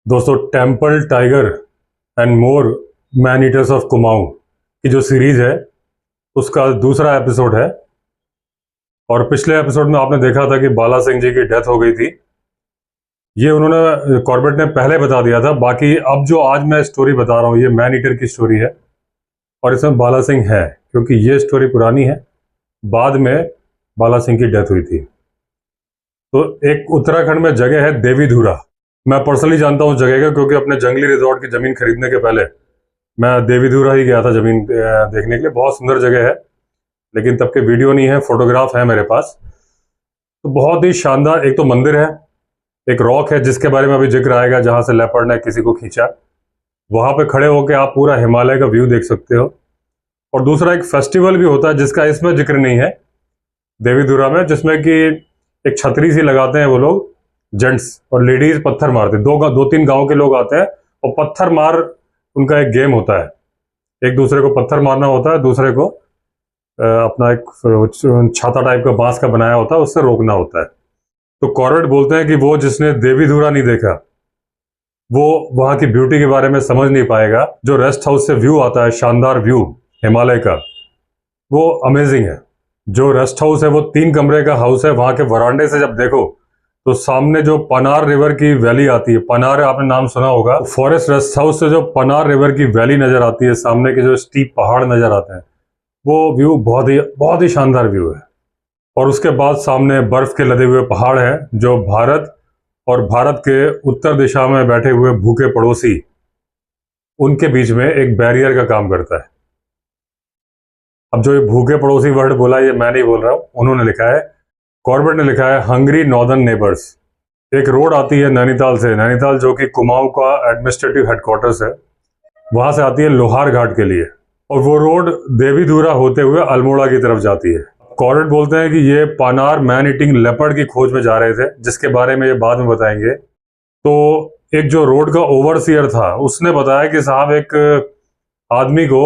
दोस्तों, temple tiger and more man eaters of Kumaon की जो सीरीज है उसका दूसरा एपिसोड है। और पिछले एपिसोड में आपने देखा था कि बाला सिंह जी की डेथ हो गई थी। ये उन्होंने कॉर्बेट ने पहले बता दिया था। बाकी अब जो आज मैं स्टोरी बता रहा हूँ ये मैन ईटर की स्टोरी है और इसमें बाला सिंह है, क्योंकि ये स्टोरी पुरानी है। बाद में बाला सिंह की डेथ हुई थी। तो एक उत्तराखंड में जगह है देवीधुरा। मैं पर्सनली जानता हूँ उस जगह का, क्योंकि अपने जंगली रिजॉर्ट की ज़मीन खरीदने के पहले मैं देवीधुरा ही गया था ज़मीन देखने के लिए। बहुत सुंदर जगह है, लेकिन तब के वीडियो नहीं है, फोटोग्राफ है मेरे पास। तो बहुत ही शानदार एक तो मंदिर है, एक रॉक है जिसके बारे में अभी जिक्र आएगा, जहाँ से लेपर्ड ने किसी को खींचा। वहाँ पे खड़े होकर आप पूरा हिमालय का व्यू देख सकते हो। और दूसरा एक फेस्टिवल भी होता है जिसका इसमें जिक्र नहीं है देवीधुरा में, जिसमें कि एक छतरी सी लगाते हैं वो लोग, जेंट्स, और लेडीज पत्थर मारते हैं। दो तीन गांव के लोग आते हैं और पत्थर मार उनका एक गेम होता है। एक दूसरे को पत्थर मारना होता है, दूसरे को अपना एक छाता टाइप का बांस का बनाया होता है, उससे रोकना होता है। तो कॉर्बेट बोलते हैं कि वो जिसने देवीधुरा नहीं देखा वो वहां की ब्यूटी के बारे में समझ नहीं पाएगा। जो रेस्ट हाउस से व्यू आता है, शानदार व्यू हिमालय का, वो अमेजिंग है। जो रेस्ट हाउस है वो 3 कमरे का हाउस है। वहां के वरांडे से जब देखो तो सामने जो पनार रिवर की वैली आती है, पनार आपने नाम सुना होगा, फॉरेस्ट रेस्ट हाउस से जो पनार रिवर की वैली नजर आती है, सामने के जो स्टीप पहाड़ नजर आते हैं, वो व्यू बहुत ही शानदार व्यू है। और उसके बाद सामने बर्फ के लदे हुए पहाड़ हैं, जो भारत और भारत के उत्तर दिशा में बैठे हुए भूखे पड़ोसी, उनके बीच में एक बैरियर का काम करता है। अब जो ये भूखे पड़ोसी वर्ड बोला, ये मैं नहीं बोल रहा हूं, उन्होंने लिखा है, कॉर्बेट ने लिखा है, हंग्री नॉर्दर्न नेबर्स। एक रोड आती है नैनीताल से, नैनीताल जो कि कुमाऊं का एडमिनिस्ट्रेटिव हेडक्वार्टर्स है, वहां से आती है लोहार घाट के लिए, और वो रोड देवीधुरा होते हुए अल्मोड़ा की तरफ जाती है। कॉर्बेट बोलते हैं कि ये पानार मैन ईटिंग लेपर्ड की खोज में जा रहे थे, जिसके बारे में ये बाद में बताएंगे। तो एक जो रोड का ओवरसियर था उसने बताया कि साहब एक आदमी को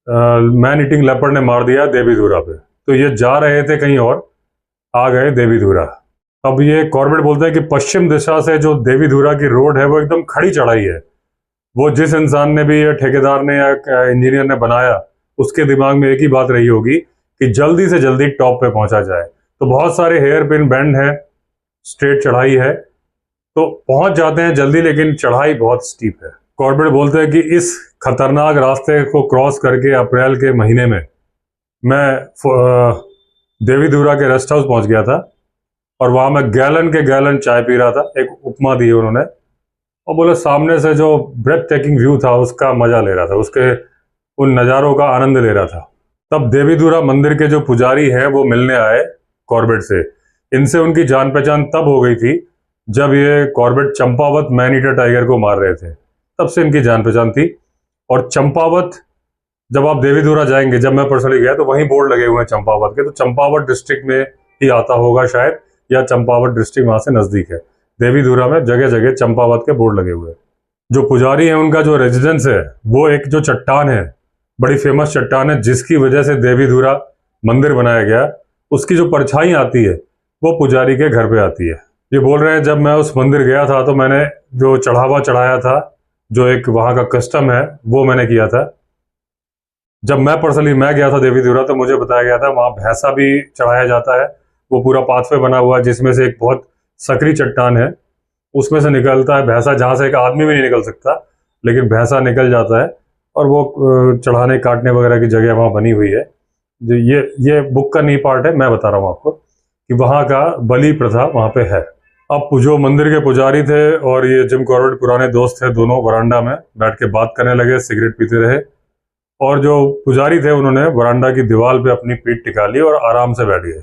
मैन ईटिंग लेपर्ड ने मार दिया देवीधुरा पे। तो ये जा रहे थे कहीं और, आ गए देवीधुरा। अब ये कॉर्बेट बोलते हैं कि पश्चिम दिशा से जो देवीधुरा की रोड है वो एकदम खड़ी चढ़ाई है। वो जिस इंसान ने भी, या ठेकेदार ने या इंजीनियर ने बनाया, उसके दिमाग में एक ही बात रही होगी कि जल्दी से जल्दी टॉप पे पहुंचा जाए। तो बहुत सारे हेयर पिन बेंड है, स्ट्रेट चढ़ाई है, तो पहुंच जाते हैं जल्दी, लेकिन चढ़ाई बहुत स्टीप है। कॉर्बेट बोलते हैं कि इस खतरनाक रास्ते को क्रॉस करके अप्रैल के महीने में मैं देवीधुरा के रेस्ट हाउस पहुंच गया था, और वहां मैं गैलन के गैलन चाय पी रहा था। एक उपमा दी उन्होंने, और बोले सामने से जो ब्रेथ टेकिंग व्यू था उसका मजा ले रहा था, उसके उन नज़ारों का आनंद ले रहा था। तब देवीधुरा मंदिर के जो पुजारी हैं वो मिलने आए कॉर्बेट से। इनसे उनकी जान पहचान तब हो गई थी जब ये Corbett Champawat man eater tiger को मार रहे थे, तब से इनकी जान पहचान थी। और चंपावत, जब आप देवीधुरा जाएंगे, जब मैं पर्सनली गया तो वहीं बोर्ड लगे हुए हैं चंपावत के, तो चंपावत डिस्ट्रिक्ट में ही आता होगा शायद, या चंपावत डिस्ट्रिक्ट वहां से नजदीक है। देवीधुरा में जगह जगह चंपावत के बोर्ड लगे हुए हैं। जो पुजारी है उनका जो रेजिडेंस है वो एक जो चट्टान है, बड़ी फेमस चट्टान है, जिसकी वजह से देवीधुरा मंदिर बनाया गया, उसकी जो परछाई आती है वो पुजारी के घर पे आती है। ये बोल रहे हैं जब मैं उस मंदिर गया था तो मैंने जो चढ़ावा चढ़ाया था, जो एक वहां का कस्टम है, वो मैंने किया था। जब मैं पर्सनली गया था देवीधुरा तो मुझे बताया गया था वहां भैंसा भी चढ़ाया जाता है। वो पूरा पाथवे बना हुआ है जिसमें से एक बहुत सकरी चट्टान है, उसमें से निकलता है भैंसा, जहां से एक आदमी भी नहीं निकल सकता, लेकिन भैंसा निकल जाता है। और वो चढ़ाने काटने वगैरह की जगह वहां बनी हुई है। जो ये बुक का नहीं पार्ट है, मैं बता रहा हूँ आपको कि वहां का बलि प्रथा वहां पे है। अब जो मंदिर के पुजारी थे और ये जिम कॉर्बेट पुराने दोस्त थे, दोनों वरांडा में बैठ के बात करने लगे, सिगरेट पीते रहे। और जो पुजारी थे उन्होंने वरांडा की दीवार पे अपनी पीठ टिका ली और आराम से बैठ गए।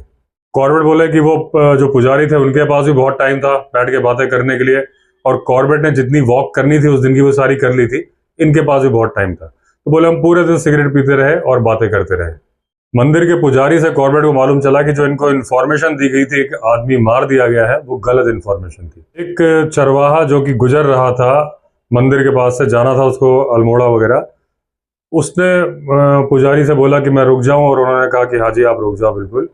कॉर्बेट बोले कि वो जो पुजारी थे उनके पास भी बहुत टाइम था बैठ के बातें करने के लिए, और कॉर्बेट ने जितनी वॉक करनी थी उस दिन की वो सारी कर ली थी, इनके पास भी बहुत टाइम था। तो बोले हम पूरे दिन सिगरेट पीते रहे और बातें करते रहे। मंदिर के पुजारी से कॉर्बेट को मालूम चला कि जो इनको इन्फॉर्मेशन दी गई थी, एक आदमी मार दिया गया है, वो गलत इन्फॉर्मेशन थी। एक चरवाहा जो कि गुजर रहा था मंदिर के पास से, जाना था उसको अल्मोड़ा वगैरह, उसने पुजारी से बोला कि मैं रुक जाऊं, और उन्होंने कहा कि हाँ जी आप रुक जाओ बिल्कुल।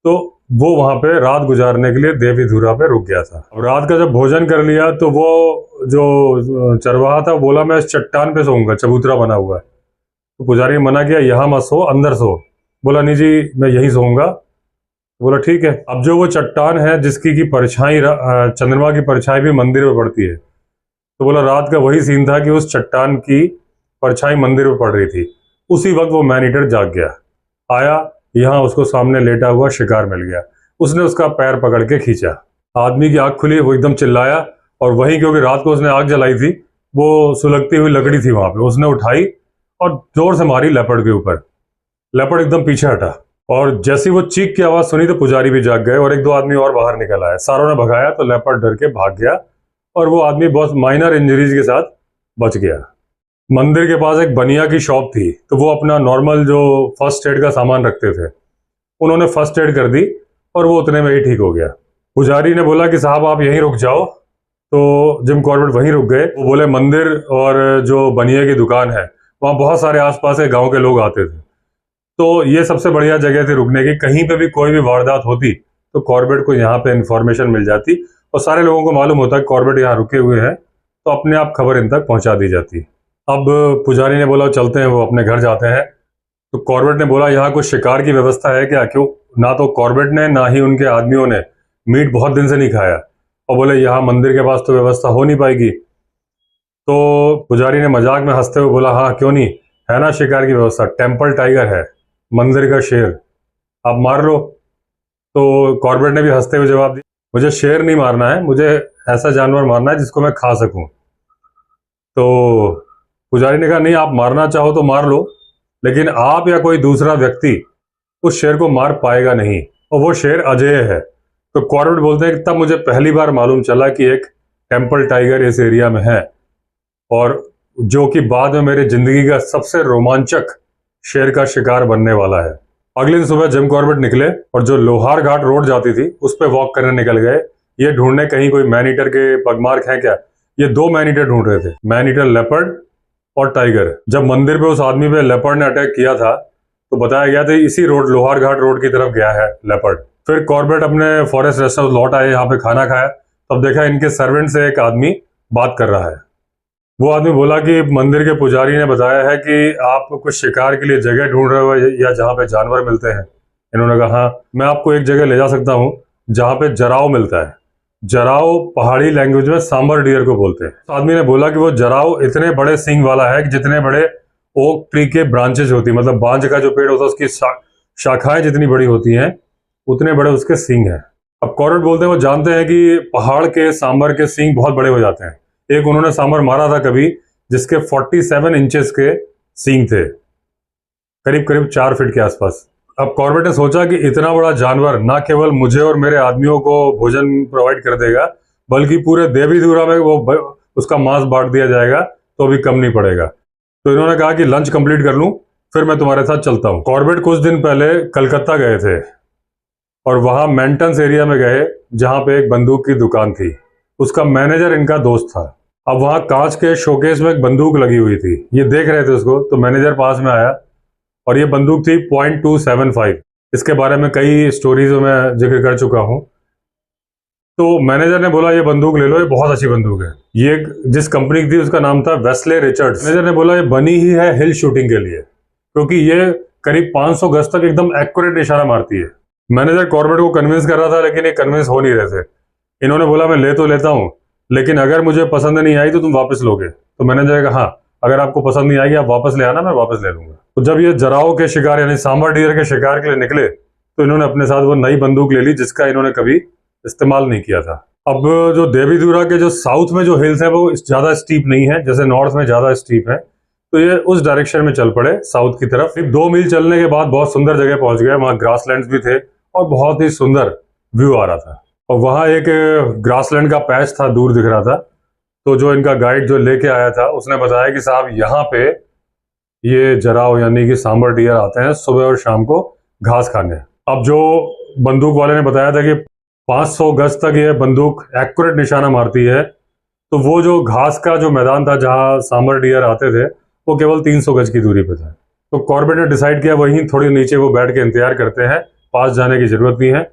तो वो वहां पे रात गुजारने के लिए देवीधुरा पे रुक गया था। अब रात का जब भोजन कर लिया तो वो जो चरवाहा था बोला मैं इस चट्टान पे सोऊंगा, चबूतरा बना हुआ है। तो पुजारी ने मना किया, यहाँ मत सो, अंदर सो। बोला नहीं जी मैं यहीं सोऊंगा। बोला ठीक है। अब जो वो चट्टान है जिसकी की परछाई चंद्रमा की परछाई भी मंदिर में पड़ती है, तो बोला रात का वही सीन था कि उस चट्टान की परछाई मंदिर में पड़ रही थी। उसी वक्त वो मैन ईटर जाग गया, आया, यहाँ उसको सामने लेटा हुआ शिकार मिल गया। उसने उसका पैर पकड़ के खींचा। आदमी की आंख खुली, वो एकदम चिल्लाया, और वहीं क्योंकि रात को उसने आग जलाई थी, वो सुलगती हुई लकड़ी थी वहां पे, उसने उठाई और जोर से मारी लेपर्ड के ऊपर। लेपर्ड एकदम पीछे हटा, और जैसी वो चीख की आवाज सुनी तो पुजारी भी जाग गए और एक दो आदमी और बाहर निकल आए। सारों ने भगाया तो लेपर्ड डर के भाग गया और वो आदमी बहुत माइनर इंजरीज के साथ बच गया। मंदिर के पास एक बनिया की शॉप थी, तो वो अपना नॉर्मल जो फर्स्ट एड का सामान रखते थे, उन्होंने फर्स्ट एड कर दी और वो उतने में ही ठीक हो गया। पुजारी ने बोला कि साहब आप यहीं रुक जाओ, तो जिम कॉर्बेट वहीं रुक गए। वो बोले मंदिर और जो बनिया की दुकान है वहाँ बहुत सारे आसपास के गांव के लोग आते थे, तो ये सबसे बढ़िया जगह थी रुकने की। कहीं पे भी कोई भी वारदात होती तो कॉर्बेट को यहाँ पे इंफॉर्मेशन मिल जाती और सारे लोगों को मालूम होता है कॉर्बेट यहाँ रुके हुए हैं, तो अपने आप खबर इन तक पहुंचा दी जाती। अब पुजारी ने बोला चलते हैं, वो अपने घर जाते हैं। तो कॉर्बेट ने बोला यहाँ कुछ शिकार की व्यवस्था है क्या? क्यों, ना तो कॉर्बेट ने ना ही उनके आदमियों ने मीट बहुत दिन से नहीं खाया, और बोले यहाँ मंदिर के पास तो व्यवस्था हो नहीं पाएगी। तो पुजारी ने मजाक में हंसते हुए बोला हाँ क्यों नहीं, है ना शिकार की व्यवस्था, टेम्पल टाइगर है, मंदिर का शेर, आप मार लो। तो कॉर्बेट ने भी हंसते हुए जवाब दिया मुझे शेर नहीं मारना है, मुझे ऐसा जानवर मारना है जिसको मैं खा सकूं। तो पुजारी ने कहा नहीं, आप मारना चाहो तो मार लो, लेकिन आप या कोई दूसरा व्यक्ति उस शेर को मार पाएगा नहीं, और वो शेर अजेय है। तो कॉर्बेट बोलते हैं कि तब मुझे पहली बार मालूम चला कि एक टेम्पल टाइगर इस एरिया में है, और जो कि बाद में मेरी जिंदगी का सबसे रोमांचक शेर का शिकार बनने वाला है। अगले दिन सुबह जिम कॉर्बेट निकले और जो लोहार घाट रोड जाती थी उस पर वॉक करने निकल गए, ये ढूंढने कहीं कोई मैन ईटर के पगमार्क हैं क्या। ये दो मैन ईटर ढूंढ रहे थे, मैन ईटर लेपर्ड और टाइगर। जब मंदिर पे उस आदमी पे लेपर्ड ने अटैक किया था तो बताया गया था इसी रोड लोहार घाट रोड की तरफ गया है लेपर्ड। फिर कॉर्बेट अपने फॉरेस्ट रेस्टोरेंट लौट आए, यहाँ पे खाना खाया, तब देखा इनके सर्वेंट से एक आदमी बात कर रहा है। वो आदमी बोला कि मंदिर के पुजारी ने बताया है कि आप कुछ शिकार के लिए जगह ढूंढ रहे हो या जहाँ पे जानवर मिलते हैं। इन्होंने कहा हाँ, मैं आपको एक जगह ले जा सकता हूँ जहाँ पे जराव मिलता है। जराव पहाड़ी लैंग्वेज में सांबर डियर को बोलते हैं। तो आदमी ने बोला कि वो जराव इतने बड़े सींग वाला है कि जितने बड़े ओक ट्री के ब्रांचेज होती है, मतलब बांज का जो पेड़ होता है उसकी शाखाएं जितनी बड़ी होती हैं उतने बड़े उसके सींग हैं। अब कॉर्बेट बोलते हैं वो जानते हैं कि पहाड़ के सांबर के सींग बहुत बड़े हो जाते हैं। एक उन्होंने सांबर मारा था कभी जिसके 47 इंचेस के सींग थे, करीब करीब 4 फीट के आसपास। अब कॉर्बेट ने सोचा कि इतना बड़ा जानवर ना केवल मुझे और मेरे आदमियों को भोजन प्रोवाइड कर देगा, बल्कि पूरे देवीधुरा में वो उसका मांस बांट दिया जाएगा तो भी कम नहीं पड़ेगा। तो इन्होंने कहा कि लंच कंप्लीट कर लूं फिर मैं तुम्हारे साथ चलता हूं। कॉर्बेट कुछ दिन पहले कलकत्ता गए थे और वहां मेंटेंस एरिया में गए जहां पे एक बंदूक की दुकान थी। उसका मैनेजर इनका दोस्त था। अब वहां कांच के शोकेस में एक बंदूक लगी हुई थी, ये देख रहे थे उसको, तो मैनेजर पास में आया और ये बंदूक थी .275। इसके बारे में कई स्टोरीज में जिक्र कर चुका हूं। तो मैनेजर ने बोला ये बंदूक ले लो, ये बहुत अच्छी बंदूक है। ये जिस कंपनी की थी उसका नाम था वेस्ले रिचर्ड्स। मैनेजर ने बोला ये बनी ही है हिल शूटिंग के लिए, क्योंकि ये करीब 500 गज तक एकदम एक्यूरेट निशाना मारती है। मैनेजर कॉर्बेट को कन्विंस कर रहा था लेकिन ये कन्विंस हो नहीं रहे थे। इन्होंने बोला मैं ले तो लेता हूँ, लेकिन अगर मुझे पसंद नहीं आई तो तुम वापस लोगे। तो मैनेजर ने कहा हाँ, अगर आपको पसंद नहीं आएगी आप वापस ले आना, मैं वापस ले लूंगा। तो जब ये जराव के शिकार यानी सांबर डियर के शिकार के लिए निकले तो इन्होंने अपने साथ वो नई बंदूक ले ली जिसका इन्होंने कभी इस्तेमाल नहीं किया था। अब जो देवीधुरा के जो साउथ में जो हिल्स है वो ज्यादा स्टीप नहीं है, जैसे नॉर्थ में ज्यादा स्टीप है, तो ये उस डायरेक्शन में चल पड़े साउथ की तरफ। 2 मील चलने के बाद बहुत सुंदर जगह पहुंच गए, वहां ग्रासलैंड्स भी थे और बहुत ही सुंदर व्यू आ रहा था। और वहां एक ग्रासलैंड का पैच था, दूर दिख रहा था। तो जो इनका गाइड जो लेके आया था उसने बताया कि साहब यहाँ पे ये जराव यानी कि सांबर डियर आते हैं सुबह और शाम को घास खाने। अब जो बंदूक वाले ने बताया था कि 500 गज तक ये बंदूक एक्यूरेट निशाना मारती है, तो वो जो घास का जो मैदान था जहाँ सांबर डियर आते थे वो केवल 300 गज की दूरी पे था। तो कॉर्बेट ने डिसाइड किया वहीं थोड़ी नीचे वो बैठ के इंतजार करते हैं, पास जाने की जरूरत नहीं है।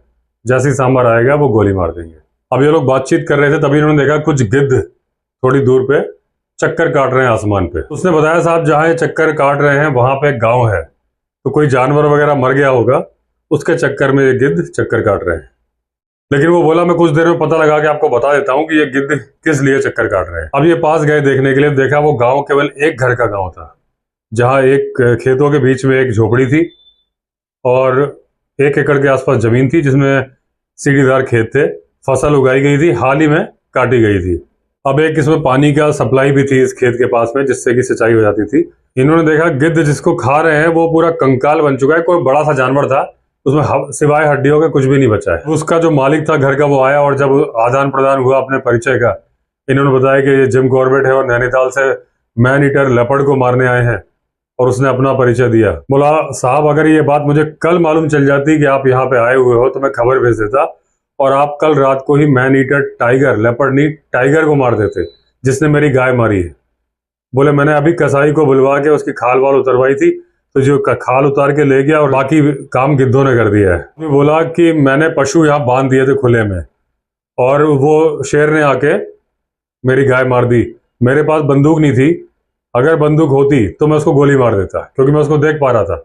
जैसे ही सांबर आएगा वो गोली मार देंगे। अब ये लोग बातचीत कर रहे थे, तभी इन्होंने देखा कुछ गिद्ध थोड़ी दूर पे चक्कर काट रहे हैं आसमान पे। उसने बताया साहब जहाँ ये चक्कर काट रहे हैं वहां पे एक गाँव है, तो कोई जानवर वगैरह मर गया होगा, उसके चक्कर में ये गिद्ध चक्कर काट रहे हैं। लेकिन वो बोला मैं कुछ देर में पता लगा के आपको बता देता हूँ कि ये गिद्ध किस लिए चक्कर काट रहे हैं। अब ये पास गए देखने के लिए, देखा वो गांव केवल एक घर का गांव था, जहां एक खेतों के बीच में एक झोपड़ी थी और 1 एकड़ के आसपास जमीन थी जिसमें सीढ़ीदार खेत थे, फसल उगाई गई थी, हाल ही में काटी गई थी। अब एक इसमें पानी का सप्लाई भी थी इस खेत के पास में, जिससे कि सिंचाई हो जाती थी। इन्होंने देखा गिद्ध जिसको खा रहे हैं वो पूरा कंकाल बन चुका है, कोई बड़ा सा जानवर था, उसमें सिवाय हड्डियों के कुछ भी नहीं बचा है। उसका जो मालिक था घर का वो आया और जब आदान प्रदान हुआ अपने परिचय का, इन्होंने बताया कि ये जिम कॉर्बेट है और नैनीताल से मैन ईटर लेपर्ड को मारने आए हैं, और उसने अपना परिचय दिया। बोला साहब अगर ये बात मुझे कल मालूम चल जाती कि आप यहाँ पे आए हुए हो तो मैं खबर भेज देता और आप कल रात को ही मैन ईटर टाइगर, लेपर्ड नहीं टाइगर को मार देते जिसने मेरी गाय मारी है। बोले मैंने अभी कसाई को बुलवा के उसकी खाल वाल उतरवाई थी, तो जो खाल उतार के ले गया और बाकी काम गिद्धों ने कर दिया है। बोला कि मैंने पशु यहाँ बांध दिए थे खुले में और वो शेर ने आके मेरी गाय मार दी। मेरे पास बंदूक नहीं थी, अगर बंदूक होती तो मैं उसको गोली मार देता क्योंकि मैं उसको देख पा रहा था,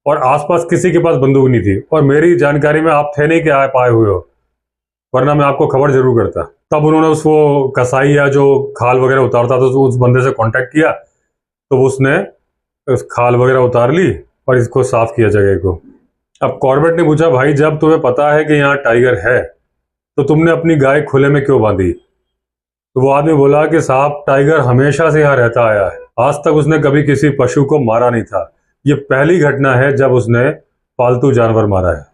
और आसपास किसी के पास बंदूक नहीं थी, और मेरी जानकारी में आप थे नहीं कि आप आए हुए हो, वरना मैं आपको खबर जरूर करता। तब उन्होंने उसको कसाई या जो खाल वगैरह उतारता था तो उस बंदे से कांटेक्ट किया, तो उसने उस खाल वगैरह उतार ली और इसको साफ किया जगह को। अब कॉर्बेट ने पूछा भाई जब तुम्हें पता है कि यहाँ टाइगर है तो तुमने अपनी गाय खुले में क्यों बांधी? तो वो आदमी बोला कि साहब टाइगर हमेशा से यहाँ रहता आया है, आज तक उसने कभी किसी पशु को मारा नहीं था, ये पहली घटना है जब उसने पालतू जानवर मारा है।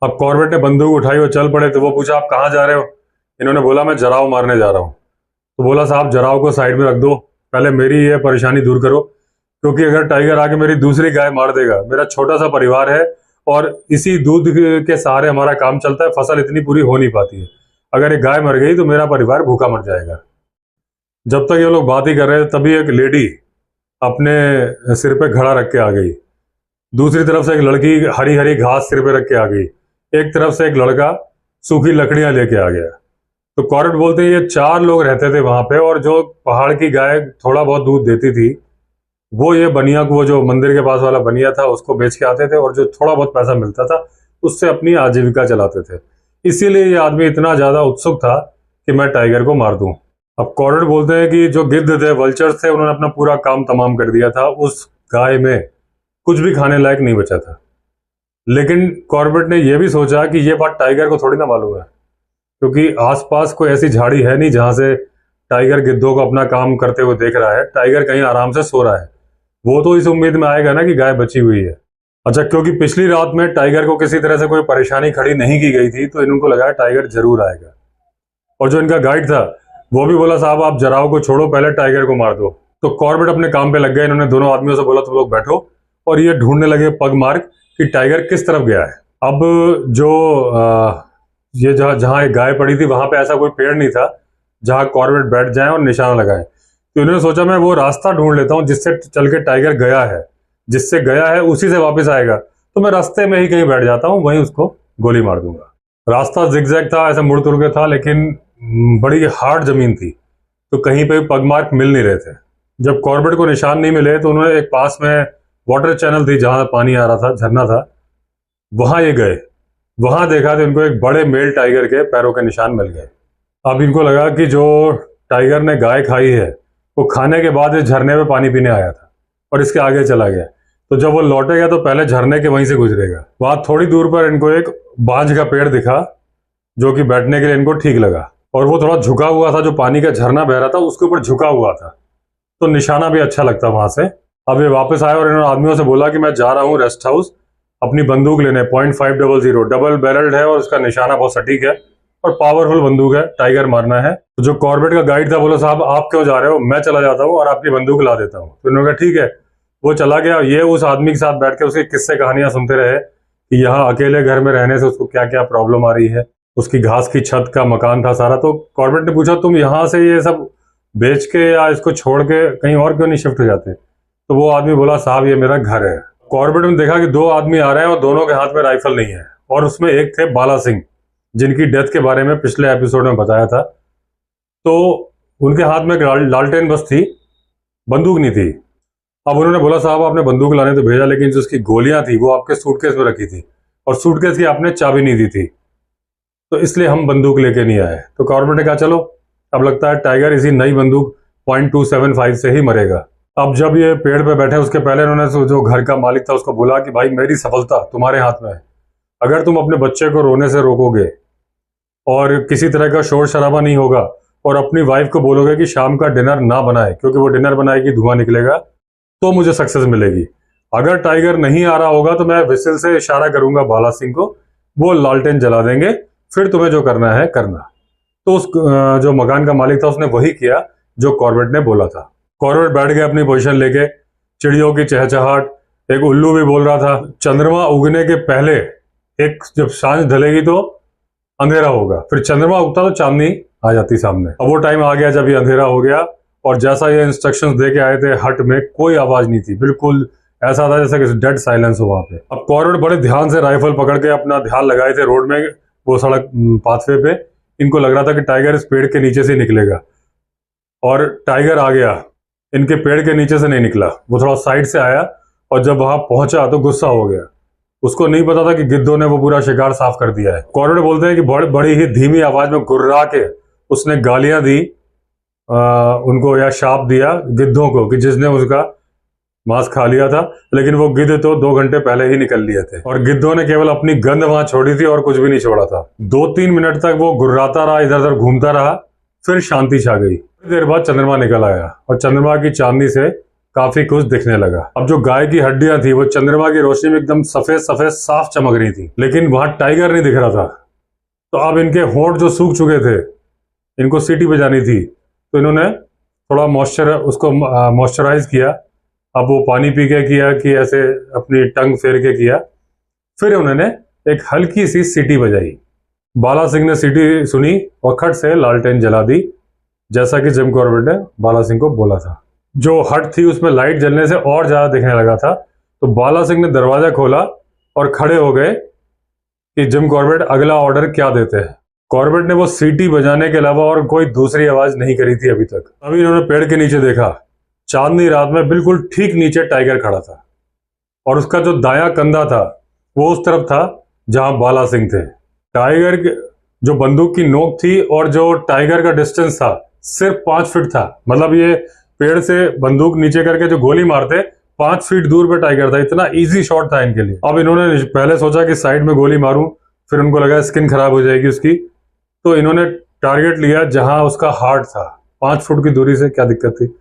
अब कॉर्बेट ने बंदूक उठाई और चल पड़े, तो वो पूछा आप कहाँ जा रहे हो? इन्होंने बोला मैं जराव मारने जा रहा हूँ। तो बोला साहब जराव को साइड में रख दो, पहले मेरी ये परेशानी दूर करो, क्योंकि अगर टाइगर आके मेरी दूसरी गाय मार देगा, मेरा छोटा सा परिवार है और इसी दूध के सहारे हमारा काम चलता है, फसल इतनी पूरी हो नहीं पाती है, अगर एक गाय मर गई तो मेरा परिवार भूखा मर जाएगा। जब तक ये लोग बात ही कर रहे थे तभी एक लेडी अपने सिर पे घड़ा रख के आ गई, दूसरी तरफ से एक लड़की हरी हरी घास सिर पे रख के आ गई, एक तरफ से एक लड़का सूखी लकड़ियां लेके आ गया। तो कॉर्बेट बोलते हैं ये 4 लोग रहते थे वहां पे, और जो पहाड़ की गाय थोड़ा बहुत दूध देती थी वो ये बनिया को, वो जो मंदिर के पास वाला बनिया था उसको बेच के आते थे, और जो थोड़ा बहुत पैसा मिलता था उससे अपनी आजीविका चलाते थे। इसीलिए ये आदमी इतना ज्यादा उत्सुक था कि मैं टाइगर को मार दूं। अब कॉर्बेट बोलते हैं कि जो गिद्ध थे, वल्चर्स थे, उन्होंने अपना पूरा काम तमाम कर दिया था, उस गाय में कुछ भी खाने लायक नहीं बचा था। लेकिन कॉर्बेट ने यह भी सोचा कि ये बात टाइगर को थोड़ी ना मालूम है, क्योंकि आसपास कोई ऐसी झाड़ी है नहीं जहां से टाइगर गिद्धों को अपना काम करते हुए देख रहा है। टाइगर कहीं आराम से सो रहा है, वो तो इस उम्मीद में आएगा ना कि गाय बची हुई है। अच्छा, क्योंकि पिछली रात में टाइगर को किसी तरह से कोई परेशानी खड़ी नहीं की गई थी, तो इनको लगा टाइगर जरूर आएगा। और जो इनका गाइड था वो भी बोला साहब आप जराव को छोड़ो, पहले टाइगर को मार दो। तो कॉर्बेट अपने काम पे लग गए। इन्होंने दोनों आदमियों से बोला तुम लोग बैठो, और ये ढूंढने लगे पग मार्ग कि टाइगर किस तरफ गया है। अब जो ये जहां एक गाय पड़ी थी वहां पे ऐसा कोई पेड़ नहीं था जहां कॉर्बेट बैठ जाए और निशाना लगाए। तो इन्होंने सोचा मैं वो रास्ता ढूंढ लेता हूँ जिससे चल के टाइगर गया है, जिससे गया है उसी से वापस आएगा, तो मैं रास्ते में ही कहीं बैठ जाता हूँ, वहीं उसको गोली मार दूंगा। रास्ता जिगजैग था, ऐसा मुड़ तुड़ के था, लेकिन बड़ी हार्ड जमीन थी, तो कहीं पे पगमार्क मिल नहीं रहे थे। जब कॉर्बेट को निशान नहीं मिले तो उन्होंने एक पास में वाटर चैनल थी जहां पानी आ रहा था, झरना था, वहां ये गए। वहां देखा तो इनको एक बड़े मेल टाइगर के पैरों के निशान मिल गए। अब इनको लगा कि जो टाइगर ने गाय खाई है वो खाने के बाद इस झरने में पानी पीने आया था और इसके आगे चला गया, तो जब वो लौटेगा तो पहले झरने के वहीं से गुजरेगा। वहां थोड़ी दूर पर इनको एक बांज का पेड़ दिखा जो कि बैठने के लिए इनको ठीक लगा, और वो थोड़ा झुका हुआ था, जो पानी का झरना बह रहा था उसके ऊपर झुका हुआ था, तो निशाना भी अच्छा लगता वहां से। अब ये वापस आए और इन्होंने आदमियों से बोला कि मैं जा रहा हूँ रेस्ट हाउस अपनी बंदूक लेने, .500 डबल बैरल्ड है और उसका निशाना बहुत सटीक है और पावरफुल बंदूक है, टाइगर मारना है। तो जो कॉर्बेट का गाइड था बोला साहब आप क्यों जा रहे हो, मैं चला जाता हूँ और आपकी बंदूक ला देता हूँ। तो इन्होंने कहा ठीक है। वो चला गया। ये उस आदमी के साथ बैठ के उसके किस्से कहानियां सुनते रहे कि यहाँ अकेले घर में रहने से उसको क्या क्या प्रॉब्लम आ रही है। उसकी घास की छत का मकान था सारा। तो कॉर्बेट ने पूछा तुम यहाँ से ये सब बेच के या इसको छोड़ के कहीं और क्यों नहीं शिफ्ट हो जाते? तो वो आदमी बोला साहब ये मेरा घर है। कॉर्बेट ने देखा कि 2 आदमी आ रहे हैं और दोनों के हाथ में राइफल नहीं है, और उसमें एक थे बाला सिंह। जिनकी डेथ के बारे में पिछले एपिसोड में बताया था। तो उनके हाथ में लालटेन बस थी, बंदूक नहीं थी। अब उन्होंने बोला साहब आपने बंदूक लाने तो भेजा, लेकिन जो उसकी गोलियां थी वो आपके सूटकेस में रखी थी और सूटकेस की आपने चाबी नहीं दी थी, तो इसलिए हम बंदूक लेके नहीं आए। तो कॉर्बेट ने कहा चलो, अब लगता है टाइगर इसी नई बंदूक .275 से ही मरेगा। अब जब ये पेड़ पे बैठे उसके पहले उन्होंने जो घर का मालिक था उसको बोला कि भाई मेरी सफलता तुम्हारे हाथ में है, अगर तुम अपने बच्चे को रोने से रोकोगे और किसी तरह का शोर शराबा नहीं होगा और अपनी वाइफ को बोलोगे कि शाम का डिनर ना बनाए क्योंकि वो डिनर बनाएगी धुआं निकलेगा, तो मुझे सक्सेस मिलेगी। अगर टाइगर नहीं आ रहा होगा तो मैं विसिल से इशारा करूंगा बाला सिंह को, वो लालटेन जला देंगे, फिर तुम्हें जो करना है करना। तो उस जो मकान का मालिक था उसने वही किया जो कॉर्बेट ने बोला था। कॉर्बेट बैठ गया अपनी पोजीशन लेके, चिड़ियों की चहचहाट, एक उल्लू भी बोल रहा था चंद्रमा उगने के पहले, एक जब सांझ ढलेगी तो अंधेरा होगा, फिर चंद्रमा उगता तो चांदनी आ जाती सामने। अब वो टाइम आ गया जब ये अंधेरा हो गया और जैसा ये इंस्ट्रक्शंस दे के आए थे हट में कोई आवाज नहीं थी, बिल्कुल ऐसा था जैसे कि डेड साइलेंस हो वहां पे। अब कॉर्बेट बड़े ध्यान से राइफल पकड़ के अपना ध्यान लगाए थे रोड में, वो सड़क पाथवे पे। इनको लग रहा था कि टाइगर इस पेड़ के नीचे से निकलेगा, और टाइगर आ गया, इनके पेड़ के नीचे से नहीं निकला, वो थोड़ा साइड से आया और जब वहां पहुंचा तो गुस्सा हो गया। उसको नहीं पता था कि गिद्धों ने वो पूरा शिकार साफ कर दिया है। कॉर्बेट बोलते हैं कि बड़ी ही धीमी आवाज में गुर्रा के उसने गालियां दी उनको, या शाप दिया गिद्धों को कि जिसने उसका मांस खा लिया था, लेकिन वो गिद्ध तो 2 घंटे पहले ही निकल लिए थे और गिद्धों ने केवल अपनी गंध वहां छोड़ी थी और कुछ भी नहीं छोड़ा था। 2-3 मिनट तक वो गुर्राता रहा, इधर उधर घूमता रहा, फिर शांति छा गई। देर बाद चंद्रमा निकल आया और चंद्रमा की चांदनी से काफी कुछ दिखने लगा। अब जो गाय की हड्डियां थी वो चंद्रमा की रोशनी में एकदम सफेद सफेद साफ चमक रही थी, लेकिन वहां टाइगर नहीं दिख रहा था। तो अब इनके होंठ जो सूख चुके थे, इनको सीटी बजानी थी, तो इन्होंने थोड़ा मॉइस्चराइज किया। अब वो पानी पी के किया कि ऐसे अपनी टंग फेर के किया, फिर उन्होंने एक हल्की सी सीटी बजाई। बाला सिंह ने सीटी सुनी और खट से लालटेन जला दी, जैसा कि जिम कॉर्बेट ने बाला सिंह को बोला था। जो हट थी उसमें लाइट जलने से और ज्यादा दिखने लगा था, तो बाला सिंह ने दरवाजा खोला और खड़े हो गए कि जिम कॉर्बेट अगला ऑर्डर क्या देते हैं। कॉर्बेट ने वो सीटी बजाने के अलावा और कोई दूसरी आवाज नहीं करी थी अभी तक। अभी इन्होंने पेड़ के नीचे देखा, चांदनी रात में बिल्कुल ठीक नीचे टाइगर खड़ा था और उसका जो दायां कंधा था वो उस तरफ था जहां बाला सिंह थे। टाइगर जो बंदूक की नोक थी और जो टाइगर का डिस्टेंस था सिर्फ 5 फीट था। मतलब ये पेड़ से बंदूक नीचे करके जो गोली मारते 5 फीट दूर पे टाइगर था। इतना इजी शॉट था इनके लिए। अब इन्होंने पहले सोचा कि साइड में गोली मारूं, फिर उनको लगा स्किन खराब हो जाएगी उसकी, तो इन्होंने टारगेट लिया जहां उसका हार्ट था। 5 फुट की दूरी से क्या दिक्कत थी,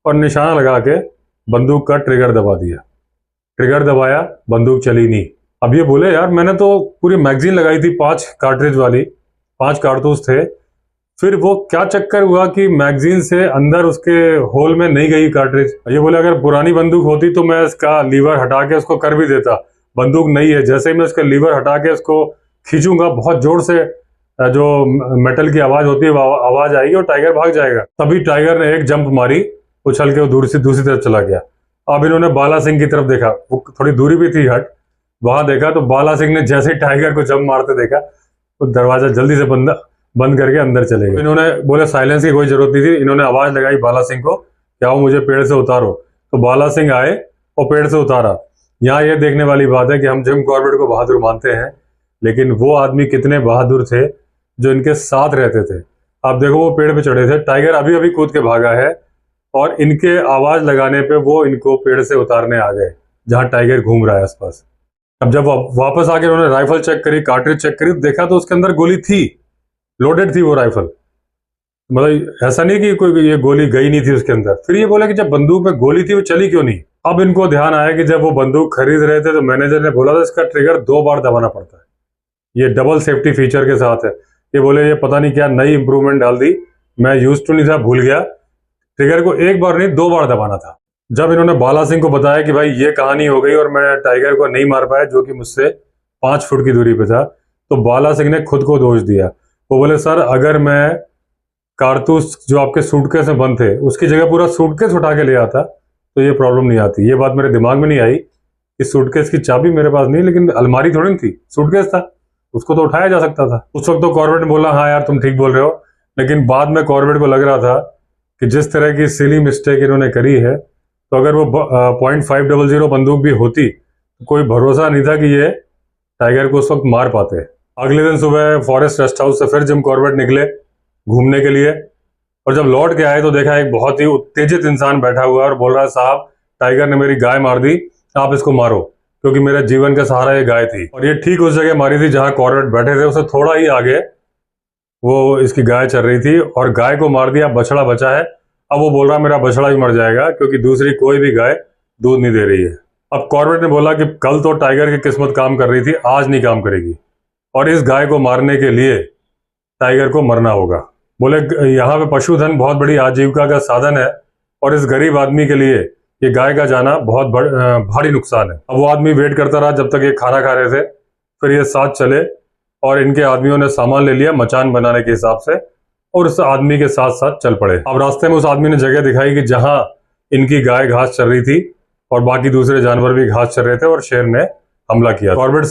और निशाना लगा के बंदूक का ट्रिगर दबा दिया। ट्रिगर दबाया, बंदूक चली नहीं। अब ये बोले यार मैंने तो पूरी मैगजीन लगाई थी 5 कार्ट्रिज वाली, 5 कारतूस थे, फिर वो क्या चक्कर हुआ कि मैगजीन से अंदर उसके होल में नहीं गई कार्ट्रिज। ये बोले अगर पुरानी बंदूक होती तो मैं इसका लीवर हटा के उसको कर भी देता, बंदूक नहीं है, जैसे ही मैं उसका लीवर हटा के उसको खींचूंगा बहुत जोर से जो मेटल की आवाज होती है आवाज आएगी और टाइगर भाग जाएगा। तभी टाइगर ने एक जंप मारी, उछल के वो दूसरी तरफ चला गया। अब इन्होंने बाला सिंह की तरफ देखा, वो थोड़ी दूरी भी थी हट, वहां देखा तो बाला सिंह ने जैसे ही टाइगर को जंप मारते देखा तो दरवाजा जल्दी से बंद करके अंदर चले गए। इन्होंने बोले साइलेंस की कोई जरूरत नहीं थी, इन्होंने आवाज लगाई बाला सिंह को, क्या वो मुझे पेड़ से उतारो। तो बाला सिंह आए और पेड़ से उतारा। यहाँ ये देखने वाली बात है कि हम जिम कॉर्बेट को बहादुर मानते हैं, लेकिन वो आदमी कितने बहादुर थे जो इनके साथ रहते थे। आप देखो वो पेड़ पे चढ़े थे, टाइगर अभी अभी कूद के भागा है और इनके आवाज लगाने पे वो इनको पेड़ से उतारने आ गए जहां टाइगर घूम रहा है आसपास। अब जब वापस आके उन्होंने राइफल चेक करी, कार्ट्रिज चेक करी, देखा तो उसके अंदर गोली थी, लोडेड थी वो राइफल। मतलब ऐसा नहीं कि कोई ये गोली गई नहीं थी उसके अंदर। फिर ये बोला कि जब बंदूक में गोली थी वो चली क्यों नहीं। अब इनको ध्यान आया कि जब वो बंदूक खरीद रहे थे तो मैनेजर ने बोला था इसका ट्रिगर 2 बार दबाना पड़ता है, ये डबल सेफ्टी फीचर के साथ है। ये बोले ये पता नहीं क्या नई इंप्रूवमेंट डाल दी, मैं यूज टू नहीं था, भूल गया, ट्रिगर को 1 बार नहीं 2 बार दबाना था। जब इन्होंने बाला सिंह को बताया कि भाई ये कहानी हो गई और मैं टाइगर को नहीं मार पाया जो कि मुझसे 5 फुट की दूरी पे था, तो बाला सिंह ने खुद को दोष दिया। वो बोले सर अगर मैं कारतूस जो आपके सूटकेस में बंद थे उसकी जगह पूरा सूटकेस उठा के ले आता तो ये प्रॉब्लम नहीं आती। ये बात मेरे दिमाग में नहीं आई कि सूटकेस की चाबी मेरे पास नहीं, लेकिन अलमारी थोड़ी थी, सूटकेस था, उसको तो उठाया जा सकता था। उस वक्त तो कॉर्बेट ने बोला हाँ यार तुम ठीक बोल रहे हो, लेकिन बाद में कॉर्बेट को लग रहा था कि जिस तरह की सिली मिस्टेक इन्होंने करी है, तो अगर वो .500 बंदूक भी होती तो कोई भरोसा नहीं था कि ये टाइगर को उस वक्त मार पाते। अगले दिन सुबह फॉरेस्ट रेस्ट हाउस से फिर जिम कॉर्बेट निकले घूमने के लिए, और जब लौट के आए तो देखा एक बहुत ही उत्तेजित इंसान बैठा हुआ है और बोल रहा है साहब टाइगर ने मेरी गाय मार दी, आप इसको मारो, क्योंकि मेरे जीवन का सहारा ये गाय थी। और ये ठीक उस जगह मारी थी जहां कॉर्बेट बैठे थे, उससे थोड़ा ही आगे वो इसकी गाय चल रही थी और गाय को मार दिया, बछड़ा बचा है। अब वो बोल रहा मेरा बछड़ा भी मर जाएगा क्योंकि दूसरी कोई भी गाय दूध नहीं दे रही है। अब कॉर्बेट ने बोला कि कल तो टाइगर की किस्मत काम कर रही थी, आज नहीं काम करेगी, और इस गाय को मारने के लिए टाइगर को मरना होगा। बोले यहाँ पे पशुधन बहुत बड़ी आजीविका का साधन है और इस गरीब आदमी के लिए ये गाय का जाना बहुत भारी नुकसान है। अब वो आदमी वेट करता रहा जब तक ये खाना खा रहे थे, फिर ये साथ चले और इनके आदमियों ने सामान ले लिया मचान बनाने के हिसाब से और उस आदमी के साथ साथ चल पड़े। अब रास्ते में उस आदमी ने जगह दिखाई कि जहां इनकी गाय घास चल रही थी और बाकी दूसरे जानवर भी घास चल रहे थे, और शेर ने हमला किया। कॉर्बेट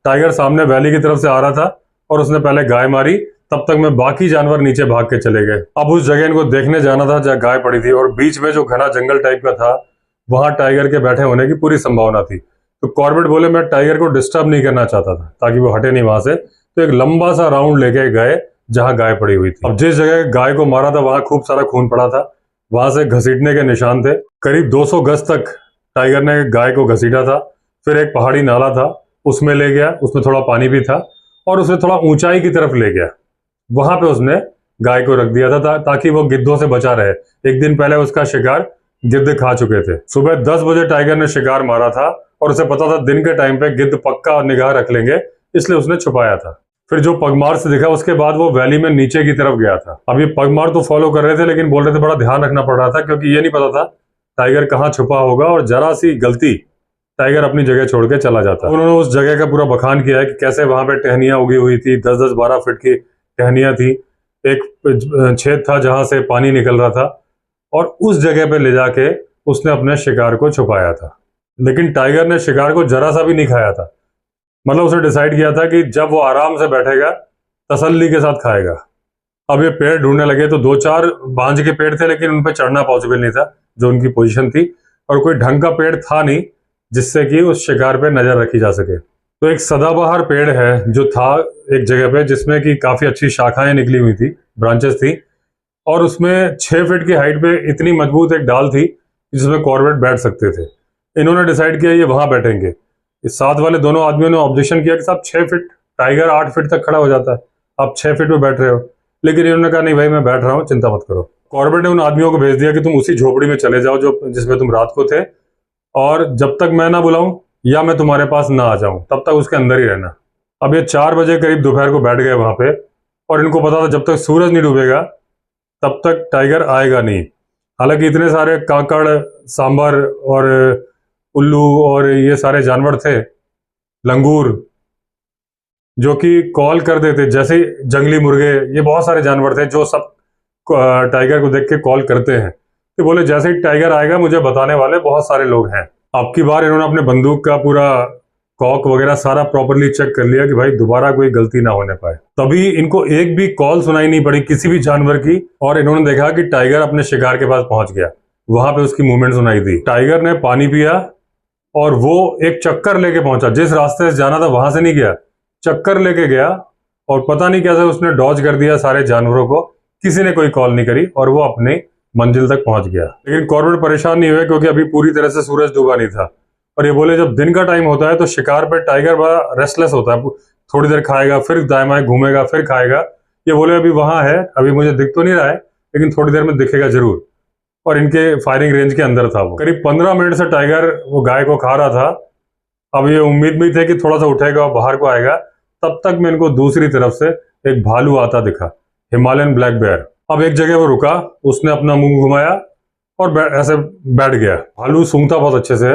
टाइगर सामने वैली की तरफ से आ रहा था और उसने पहले गाय मारी, तब तक में बाकी जानवर नीचे भाग के चले गए। अब उस जगह इनको देखने जाना था जहाँ गाय पड़ी थी, और बीच में जो घना जंगल टाइप का था वहां टाइगर के बैठे होने की पूरी संभावना थी। तो कॉर्बेट बोले मैं टाइगर को डिस्टर्ब नहीं करना चाहता था ताकि वो हटे नहीं वहां से, तो एक लंबा सा राउंड लेके गए जहां गाय पड़ी हुई थी। अब जिस जगह गाय को मारा था वहां खूब सारा खून पड़ा था, वहां से घसीटने के निशान थे। करीब 200 गज तक टाइगर ने गाय को घसीटा था। फिर एक पहाड़ी नाला था, उसमें ले गया, उसमें थोड़ा पानी भी था, और उसे थोड़ा ऊंचाई की तरफ ले गया। वहां पे उसने गाय को रख दिया था ताकि वो गिद्धों से बचा रहे। एक दिन पहले उसका शिकार गिद्ध खा चुके थे। सुबह 10 बजे टाइगर ने शिकार मारा था और उसे पता था दिन के टाइम पे गिद्ध पक्का निगाह रख लेंगे, इसलिए उसने छुपाया था। फिर जो पगमार से दिखा उसके बाद वो वैली में नीचे की तरफ गया था। अब ये पगमार तो फॉलो कर रहे थे, लेकिन बोल रहे थे बड़ा ध्यान रखना पड़ रहा था क्योंकि ये नहीं पता था टाइगर कहाँ छुपा होगा और जरा सी गलती टाइगर अपनी जगह छोड़ के चला जाता। उन्होंने उस जगह का पूरा बखान किया है कि कैसे वहां पे टहनियां उगी हुई थी, 10-10, 12 फीट की टहनियां थी, एक छेद था जहां से पानी निकल रहा था, और उस जगह पे ले जाके उसने अपने शिकार को छुपाया था। लेकिन टाइगर ने शिकार को जरा सा भी नहीं खाया था। मतलब उसने डिसाइड किया था कि जब वो आराम से बैठेगा तसल्ली के साथ खाएगा। अब ये पेड़ ढूंढने लगे तो 2-4 बांज के पेड़ थे, लेकिन उन पर चढ़ना पॉसिबल नहीं था जो उनकी पोजीशन थी, और कोई ढंग का पेड़ था नहीं जिससे कि उस शिकार पे नजर रखी जा सके। तो एक सदाबहार पेड़ है जो था एक जगह पे, जिसमें कि काफी अच्छी शाखाएं निकली हुई थी, ब्रांचेस थी, और उसमें 6 फीट की हाइट पे इतनी मजबूत एक डाल थी जिसमें कॉर्बेट बैठ सकते थे। इन्होंने डिसाइड किया ये वहां बैठेंगे। इस साथ वाले दोनों आदमियों ने ऑब्जेक्शन किया कि साहब 6 फीट, टाइगर 8 फीट तक खड़ा हो जाता है, आप 6 फीट पे बैठ रहे हो। लेकिन इन्होंने कहा नहीं भाई मैं बैठ रहा हूँ, चिंता मत करो। कॉर्बेट ने उन आदमियों को भेज दिया कि तुम उसी झोपड़ी में चले जाओ जो जिसमें तुम रात को थे, और जब तक मैं ना बुलाऊं या मैं तुम्हारे पास ना आ जाऊं तब तक उसके अंदर ही रहना। अब ये 4 बजे करीब दोपहर को बैठ गए वहां पे, और इनको पता था जब तक सूरज नहीं डूबेगा तब तक टाइगर आएगा नहीं। हालांकि इतने सारे काकड़, सांबर और उल्लू और ये सारे जानवर थे, लंगूर, जो कि कॉल कर देते, जैसे जंगली मुर्गे, ये बहुत सारे जानवर थे जो सब टाइगर को देख के कॉल करते हैं। तो बोले जैसे ही टाइगर आएगा मुझे बताने वाले बहुत सारे लोग हैं। अब की बार इन्होंने अपने बंदूक का पूरा कॉक वगैरह सारा प्रॉपरली चेक कर लिया कि भाई दोबारा कोई गलती ना होने पाए। तभी इनको एक भी कॉल सुनाई नहीं पड़ी किसी भी जानवर की, और इन्होंने देखा कि टाइगर अपने शिकार के पास पहुंच गया। वहां पे उसकी मूवमेंट सुनाई दी। टाइगर ने पानी पिया और वो एक चक्कर लेके पहुंचा। जिस रास्ते से जाना था वहां से नहीं गया, चक्कर लेके गया, और पता नहीं कैसे उसने डॉज कर दिया सारे जानवरों को। किसी ने कोई कॉल नहीं करी और वो अपनी मंजिल तक पहुंच गया। लेकिन कॉर्बेट परेशान नहीं हुए क्योंकि अभी पूरी तरह से सूरज डूबा नहीं था, और ये बोले जब दिन का टाइम होता है तो शिकार पे टाइगर बड़ा रेस्टलेस होता है, थोड़ी देर खाएगा फिर दाएं बाएं घूमेगा फिर खाएगा। ये बोले अभी वहां है, अभी मुझे दिख तो नहीं रहा है लेकिन थोड़ी देर में दिखेगा जरूर, और इनके फायरिंग रेंज के अंदर था वो। करीब 15 मिनट से टाइगर वो गाय को खा रहा था। अब ये उम्मीद भी थे कि थोड़ा सा उठेगा और बाहर को आएगा, तब तक में इनको दूसरी तरफ से एक भालू आता दिखा, हिमालयन ब्लैक बेयर। अब एक जगह वो रुका, उसने अपना मुंह घुमाया और ऐसे बैठ गया। भालू सूंघता बहुत अच्छे से,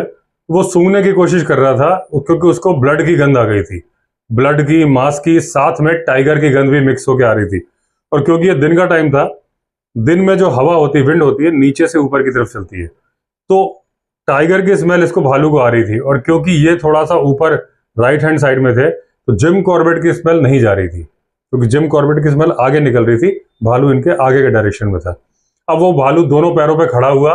वो सूंघने की कोशिश कर रहा था क्योंकि उसको ब्लड की गंध आ गई थी, ब्लड की, मांस की, साथ में टाइगर की गंध भी मिक्स होकर आ रही थी। और क्योंकि ये दिन का टाइम था, दिन में जो हवा होती है, विंड होती है, नीचे से ऊपर की तरफ चलती है, तो टाइगर की स्मेल इसको भालू को आ रही थी। और क्योंकि ये थोड़ा सा ऊपर राइट हैंड साइड में थे, तो जिम कॉर्बेट की स्मेल नहीं जा रही थी, क्योंकि जिम कॉर्बेट की स्मेल आगे निकल रही थी, भालू इनके आगे के डायरेक्शन में था। अब वो भालू दोनों पैरों पे खड़ा हुआ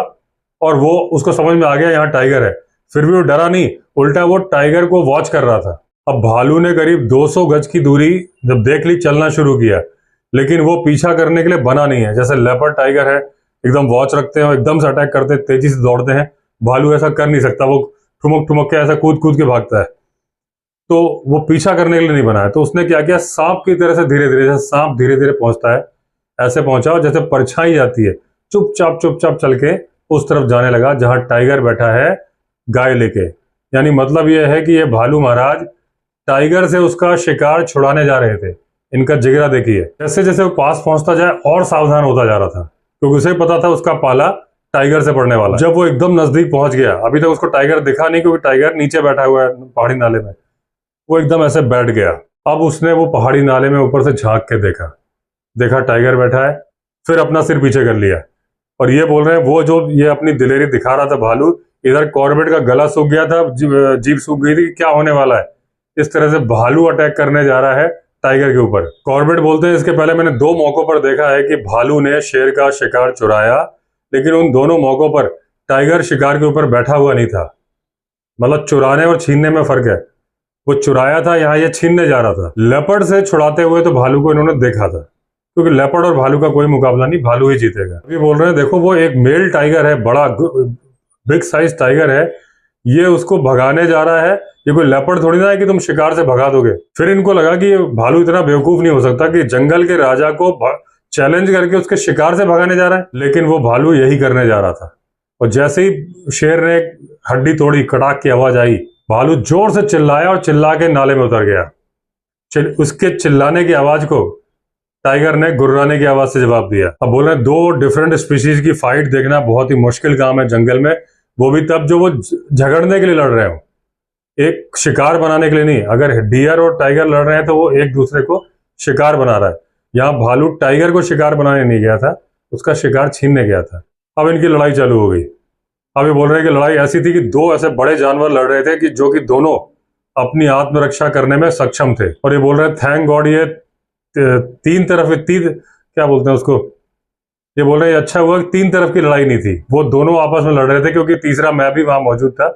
और वो उसको समझ में आ गया यहाँ टाइगर है, फिर भी वो डरा नहीं, उल्टा वो टाइगर को वॉच कर रहा था। अब भालू ने करीब 200 गज की दूरी जब देख ली, चलना शुरू किया, लेकिन वो पीछा करने के लिए बना नहीं है। जैसे लेपर्ड टाइगर है, एकदम वॉच रखते हैं और एकदम से अटैक करते हैं, तेजी से दौड़ते हैं, भालू ऐसा कर नहीं सकता, वो ठुमक ठुमक के ऐसा कूद कूद के भागता है, तो वो पीछा करने के लिए नहीं बना है। तो उसने क्या किया, सांप की तरह से धीरे धीरे, जैसे सांप धीरे धीरे पहुंचता है ऐसे पहुंचा, और जैसे परछाई जाती है चुपचाप चल के उस तरफ जाने लगा जहां टाइगर बैठा है गाय लेके। यानी मतलब यह है कि ये भालू महाराज टाइगर से उसका शिकार छुड़ाने जा रहे थे। इनका जिगरा देखिए, जैसे जैसे वो पास पहुंचता जाए और सावधान होता जा रहा था, क्योंकि उसे पता था उसका पाला टाइगर से पड़ने वाला। जब वो एकदम नजदीक पहुंच गया, अभी तक उसको टाइगर दिखा नहीं क्योंकि टाइगर नीचे बैठा हुआ है पहाड़ी नाले में, वो एकदम ऐसे बैठ गया। अब उसने वो पहाड़ी नाले में ऊपर से झांक के देखा टाइगर बैठा है, फिर अपना सिर पीछे कर लिया और ये बोल रहे हैं, वो जो ये अपनी दिलेरी दिखा रहा था भालू, इधर कॉर्बेट का गला सूख गया था, जीभ सूख गई थी कि क्या होने वाला है। इस तरह से भालू अटैक करने जा रहा है टाइगर के ऊपर। कॉर्बेट बोलते हैं, इसके पहले मैंने 2 मौकों पर देखा है कि भालू ने शेर का शिकार चुराया, लेकिन उन दोनों मौकों पर टाइगर शिकार के ऊपर बैठा हुआ नहीं था। मतलब चुराने और छीनने में फर्क है, वो चुराया था, यहाँ ये छीनने जा रहा था। लेपर्ड से छुड़ाते हुए तो भालू को इन्होंने देखा था, क्योंकि लेपर्ड और भालू का कोई मुकाबला नहीं, भालू ही जीतेगा। अभी बोल रहे हैं, देखो वो एक मेल टाइगर है, बड़ा बिग साइज टाइगर है, ये उसको भगाने जा रहा है। ये कोई लेपर्ड थोड़ी ना है कि तुम शिकार से भगा दोगे। फिर इनको लगा कि ये भालू इतना बेवकूफ नहीं हो सकता कि जंगल के राजा को चैलेंज करके उसके शिकार से भगाने जा रहा है, लेकिन वो भालू यही करने जा रहा था। और जैसे ही शेर ने हड्डी तोड़ी, कड़ाक की आवाज आई, भालू जोर से चिल्लाया और चिल्ला के नाले में उतर गया। उसके चिल्लाने की आवाज को टाइगर ने गुर्राने की आवाज से जवाब दिया। अब बोल रहे हैं, 2 डिफरेंट स्पीशीज की फाइट देखना बहुत ही मुश्किल काम है जंगल में, वो भी तब जो वो झगड़ने के लिए लड़ रहे हो, एक शिकार बनाने के लिए नहीं। अगर डियर और टाइगर लड़ रहे हैं तो वो एक दूसरे को शिकार बना रहा है। यहाँ भालू टाइगर को शिकार बनाने नहीं गया था, उसका शिकार छीनने गया था। अब इनकी लड़ाई चालू हो गई। अब ये बोल रहे हैं कि लड़ाई ऐसी थी कि 2 ऐसे बड़े जानवर लड़ रहे थे कि जो कि दोनों अपनी आत्मरक्षा करने में सक्षम थे। और ये बोल रहे हैं, थैंक गॉड ये 3 तरफ, क्या बोलते हैं उसको, ये बोल रहे हैं अच्छा हुआ कि 3 तरफ की लड़ाई नहीं थी, वो दोनों आपस में लड़ रहे थे, क्योंकि तीसरा मैं भी वहां मौजूद था,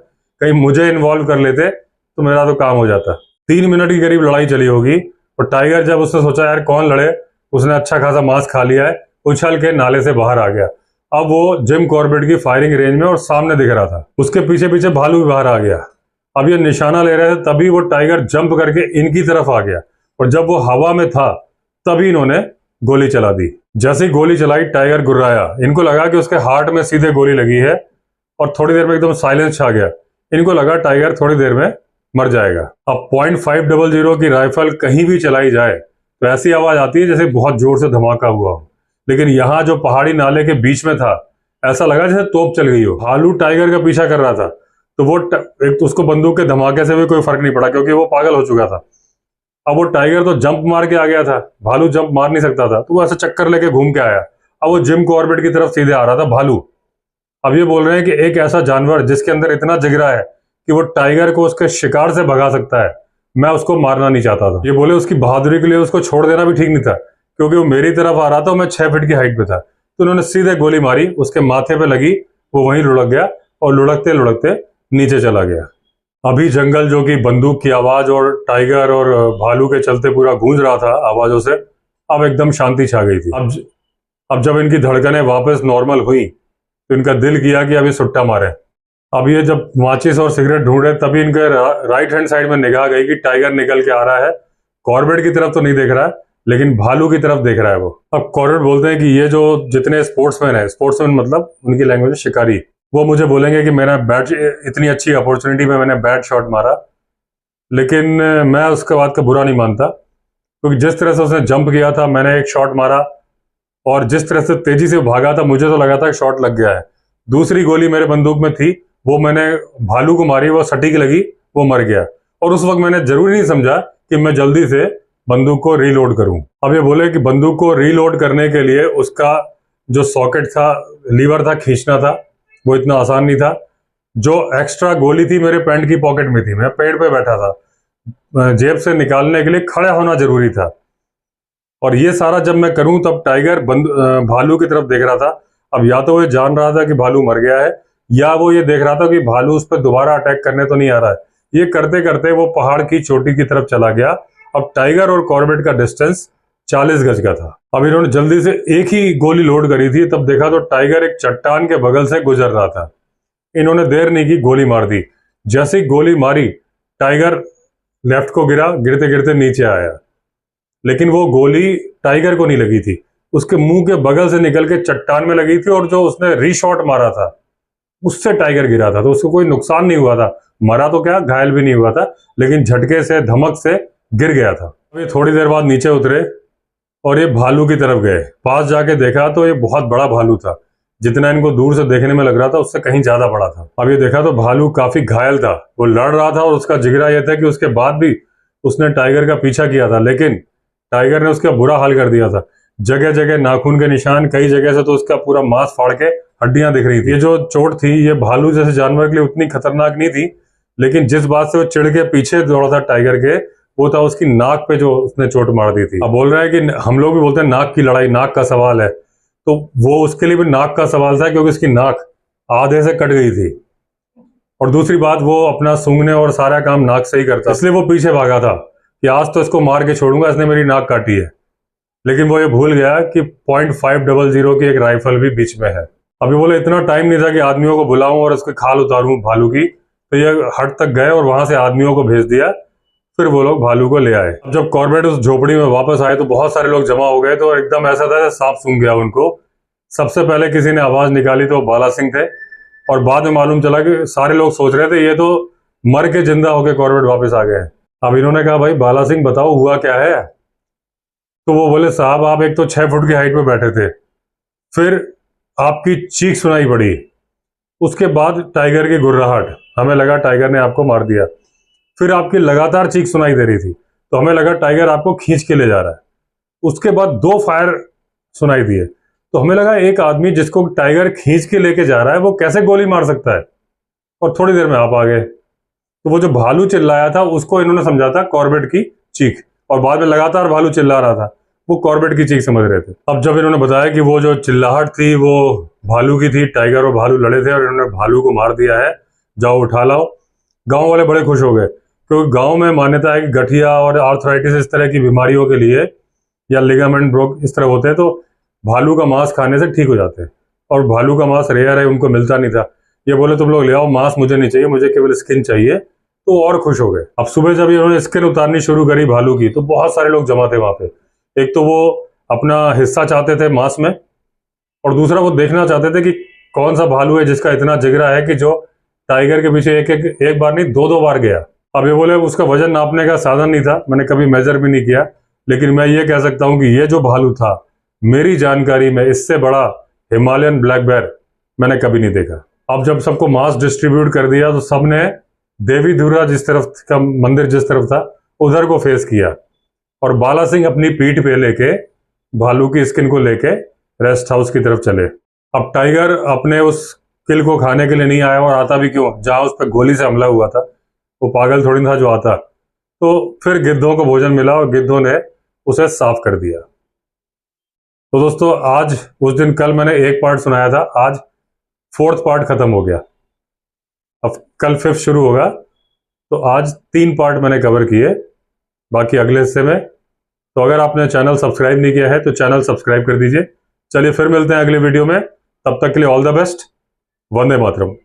कहीं मुझे इन्वॉल्व कर लेते तो मेरा तो काम हो जाता। 3 मिनट की करीब लड़ाई चली होगी और टाइगर जब उसने सोचा यार कौन लड़े, उसने अच्छा खासा मांस खा लिया है, उछल के नाले से बाहर आ गया। अब वो जिम कॉर्बेट की फायरिंग रेंज में और सामने दिख रहा था, उसके पीछे पीछे भालू भी बाहर आ गया। अब ये निशाना ले रहे थे, तभी वो टाइगर जंप करके इनकी तरफ आ गया, और जब वो हवा में था तभी इन्होंने गोली चला दी। जैसे ही गोली चलाई, टाइगर गुर्राया, इनको लगा कि उसके हार्ट में सीधे गोली लगी है, और थोड़ी देर में एकदम साइलेंस छा गया। इनको लगा टाइगर थोड़ी देर में मर जाएगा। अब .500 की राइफल कहीं भी चलाई जाए तो ऐसी आवाज आती है जैसे बहुत जोर से धमाका हुआ हो, लेकिन यहाँ जो पहाड़ी नाले के बीच में था, ऐसा लगा जैसे तोप चल गई हो। भालू टाइगर का पीछा कर रहा था, तो वो एक तो उसको बंदूक के धमाके से भी कोई फर्क नहीं पड़ा, क्योंकि वो पागल हो चुका था। अब वो टाइगर तो जंप मार के आ गया था, भालू जंप मार नहीं सकता था, तो वो ऐसे चक्कर लेके घूम के आया। अब वो जिम कॉर्बेट की तरफ सीधे आ रहा था भालू। अब ये बोल रहे हैं कि एक ऐसा जानवर जिसके अंदर इतना जिगरा है कि वो टाइगर को उसके शिकार से भगा सकता है, मैं उसको मारना नहीं चाहता था। ये बोले उसकी बहादुरी के लिए उसको छोड़ देना भी ठीक नहीं था, क्योंकि वो मेरी तरफ आ रहा था, मैं 6 फीट की हाइट पे था। तो उन्होंने सीधे गोली मारी, उसके माथे पे लगी, वो वहीं लुढ़क गया और लुढ़कते लुढ़कते नीचे चला गया। अभी जंगल जो कि बंदूक की आवाज और टाइगर और भालू के चलते पूरा गूंज रहा था आवाजों से, अब एकदम शांति छा गई थी। अब जब इनकी धड़कनें वापस नॉर्मल हुई तो इनका दिल किया कि अभी सुट्टा मारे। अब ये जब माचिस और सिगरेट ढूंढ रहे, तभी इनके राइट हैंड साइड में निगाह गई कि टाइगर निकल के आ रहा है। कॉर्बेट की तरफ तो नहीं देख रहा है, लेकिन भालू की तरफ देख रहा है वो। अब कॉर्बेट बोलते हैं कि ये जो जितने स्पोर्ट्समैन है, स्पोर्ट्समैन मतलब उनकी लैंग्वेज में शिकारी, वो मुझे बोलेंगे कि मैंने बैट, इतनी अच्छी अपॉर्चुनिटी में मैंने बैट शॉट मारा, लेकिन मैं उसके बाद का बुरा नहीं मानता, क्योंकि जिस तरह से उसने जंप किया था, मैंने एक शॉट मारा, और जिस तरह से तेजी से भागा था, मुझे तो लगा था शॉट लग गया है। दूसरी गोली मेरे बंदूक में थी, वो मैंने भालू को मारी, वो सटीक लगी, वो मर गया। और उस वक्त मैंने जरूरी नहीं समझा कि मैं जल्दी से बंदूक को रीलोड करूं। अब ये बोले कि बंदूक को रीलोड करने के लिए उसका जो सॉकेट था, लीवर था, खींचना था, वो इतना आसान नहीं था। जो एक्स्ट्रा गोली थी मेरे पैंट की पॉकेट में थी, मैं पेड़ पे बैठा था, जेब से निकालने के लिए खड़ा होना जरूरी था। और ये सारा जब मैं करूं तब टाइगर भालू की तरफ देख रहा था। अब या तो वो जान रहा था कि भालू मर गया है, या वो ये देख रहा था कि भालू उस पर दोबारा अटैक करने तो नहीं आ रहा है। ये करते करते वो पहाड़ की चोटी की तरफ चला गया। अब टाइगर और कॉर्बेट का डिस्टेंस 40 गज का था। अब इन्होंने जल्दी से एक ही गोली लोड करी थी, तब देखा तो टाइगर एक चट्टान के बगल से गुजर रहा था। इन्होंने देर नहीं की, गोली मार दी। जैसे ही गोली मारी, टाइगर लेफ्ट को गिरा, गिरते गिरते नीचे आया। लेकिन वो गोली टाइगर को नहीं लगी थी, उसके मुंह के बगल से निकल के चट्टान में लगी थी, और जो उसने रीशॉट मारा था उससे टाइगर गिरा था। तो उसको कोई नुकसान नहीं हुआ था, मरा तो क्या, घायल भी नहीं हुआ था, लेकिन झटके से, धमक से गिर गया था। अभी थोड़ी देर बाद नीचे उतरे और ये भालू की तरफ गए। पास जाके देखा तो ये बहुत बड़ा भालू था। जितना इनको दूर से देखने में लग रहा था उससे कहीं ज्यादा बड़ा था। अब ये देखा तो भालू काफी घायल था, वो लड़ रहा था, और उसका जिगरा यह था कि उसके बाद भी उसने टाइगर का पीछा किया था, लेकिन टाइगर ने उसका बुरा हाल कर दिया था। जगह जगह नाखून के निशान, कई जगह से तो उसका पूरा मांस फाड़ के हड्डियां दिख रही थी। ये जो चोट थी ये भालू जैसे जानवर के लिए उतनी खतरनाक नहीं थी, लेकिन जिस बात से वो चिढ़ के पीछे दौड़ा था टाइगर के, वो था उसकी नाक पे जो उसने चोट मार दी थी। अब बोल रहा है कि हम लोग भी बोलते हैं नाक की लड़ाई, नाक का सवाल है, तो वो उसके लिए भी नाक का सवाल था, क्योंकि उसकी नाक आधे से कट गई थी। और दूसरी बात, वो अपना सूंघने और सारा काम नाक से ही करता, इसलिए वो पीछे भागा था कि आज तो इसको मार के छोड़ूंगा, इसने मेरी नाक काटी है। लेकिन वो ये भूल गया कि .500 की एक राइफल भी बीच में है। अभी बोले इतना टाइम नहीं था कि आदमियों को बुलाऊं और उसकी खाल उतारूं भालू की, तो ये हट तक गए और वहां से आदमियों को भेज दिया। फिर वो लोग भालू को ले आए। जब कॉर्बेट उस झोपड़ी में वापस आए तो बहुत सारे लोग जमा हो गए, तो एकदम ऐसा था सांप सूंघ गया उनको। सबसे पहले किसी ने आवाज निकाली तो बाला सिंह थे, और बाद में मालूम चला कि सारे लोग सोच रहे थे ये तो मर के जिंदा होके कॉर्बेट वापस आ गए। अब इन्होंने कहा भाई बाला सिंह बताओ हुआ क्या है। तो वो बोले साहब आप एक तो 6 फुट की हाइट पे बैठे थे, फिर आपकी चीख सुनाई पड़ी, उसके बाद टाइगर की गुर्राहट, हमें लगा टाइगर ने आपको मार दिया। फिर आपकी लगातार चीख सुनाई दे रही थी, तो हमें लगा टाइगर आपको खींच के ले जा रहा है। उसके बाद 2 फायर सुनाई दिए, तो हमें लगा एक आदमी जिसको टाइगर खींच के लेके जा रहा है वो कैसे गोली मार सकता है। और थोड़ी देर में आप आ गए। तो वो जो भालू चिल्लाया था उसको इन्होंने समझा था कॉर्बेट की चीख, और बाद में लगातार भालू चिल्ला रहा था, वो कॉर्बेट की चीख समझ रहे थे। अब जब इन्होंने बताया कि वो जो चिल्लाहट थी वो भालू की थी, टाइगर और भालू लड़े थे और इन्होंने भालू को मार दिया है, जाओ उठा लाओ, गांव वाले बड़े खुश हो गए। क्योंकि गांव में मान्यता है कि गठिया और आर्थराइटिस इस तरह की बीमारियों के लिए, या लिगामेंट ब्रोक इस तरह होते हैं, तो भालू का मांस खाने से ठीक हो जाते हैं। और भालू का मांस रेयर है, उनको मिलता नहीं था। ये बोले तुम लोग ले आओ, मांस मुझे नहीं चाहिए, मुझे केवल स्किन चाहिए। तो और खुश हो गए। अब सुबह जब इन्होंने स्किन उतारनी शुरू करी भालू की, तो बहुत सारे लोग जमा थे वहां पे। एक तो वो अपना हिस्सा चाहते थे मांस में, और दूसरा वो देखना चाहते थे कि कौन सा भालू है जिसका इतना जिगरा है कि जो टाइगर के पीछे एक बार नहीं 2-2 बार गया। अब ये बोले उसका वजन नापने का साधन नहीं था, मैंने कभी मेजर भी नहीं किया, लेकिन मैं ये कह सकता हूं कि ये जो भालू था मेरी जानकारी में इससे बड़ा हिमालयन ब्लैक बेयर मैंने कभी नहीं देखा। अब जब सबको मांस डिस्ट्रीब्यूट कर दिया तो सबने देवी धुरा जिस तरफ का मंदिर जिस तरफ था उधर को फेस किया, और बाला सिंह अपनी पीठ पे लेके भालू की स्किन को लेके रेस्ट हाउस की तरफ चले। अब टाइगर अपने उस किल को खाने के लिए नहीं आया, और आता भी क्यों, जहां उस पर गोली से हमला हुआ था, वो पागल थोड़ी था जो आता। तो फिर गिद्धों को भोजन मिला और गिद्धों ने उसे साफ कर दिया। तो दोस्तों आज उस दिन, कल मैंने एक पार्ट सुनाया था, आज 4th पार्ट खत्म हो गया, अब कल 5th शुरू होगा। तो आज 3 पार्ट मैंने कवर किए, बाकी अगले हिस्से में। तो अगर आपने चैनल सब्सक्राइब नहीं किया है तो चैनल सब्सक्राइब कर दीजिए। चलिए फिर मिलते हैं अगले वीडियो में, तब तक के लिए all the best. Vande Mataram.